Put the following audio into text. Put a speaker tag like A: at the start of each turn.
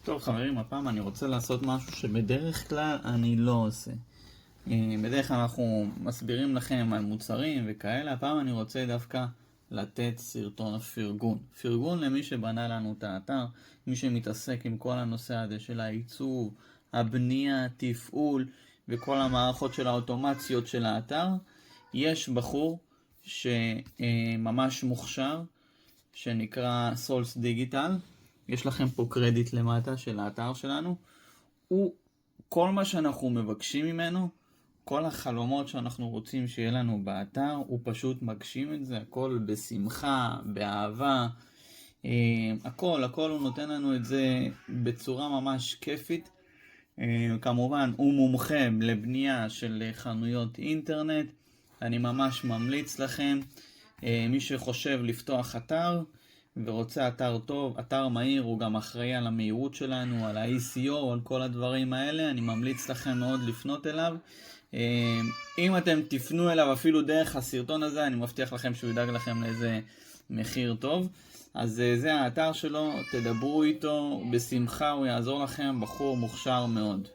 A: טוב חברים, הפעם אני רוצה לעשות משהו שבדרך כלל אני לא עושה. בדרך כלל אנחנו מסבירים לכם על מוצרים וכאלה, הפעם אני רוצה דווקא לתת סרטון פרגון. פרגון למי שבנה לנו את האתר, מי שמתעסק עם כל הנושא הזה של העיצוב, הבנייה, תפעול וכל המערכות של האוטומציות של האתר. יש בחור שממש מוכשר, שנקרא סולס דיגיטל. יש לכם פה קרדיט למטה של האתר שלנו. כל מה שאנחנו מבקשים ממנו, כל החלומות שאנחנו רוצים שיהיה לנו באתר, הוא פשוט מגשים את זה, הכל בשמחה, באהבה, הכל הוא נותן לנו את זה בצורה ממש כיפית. כמובן הוא מומחה לבנייה של חנויות אינטרנט. אני ממש ממליץ לכם, מי שחושב לפתוח אתר ורוצה אתר טוב, אתר מהיר, הוא גם אחראי על המהירות שלנו, על ה-ECO, על כל הדברים האלה, אני ממליץ לכם מאוד לפנות אליו. אם אתם תפנו אליו אפילו דרך הסרטון הזה, אני מבטיח לכם שהוא ידאג לכם לאיזה מחיר טוב. אז זה האתר שלו, תדברו איתו בשמחה, הוא יעזור לכם, בחור מוכשר מאוד.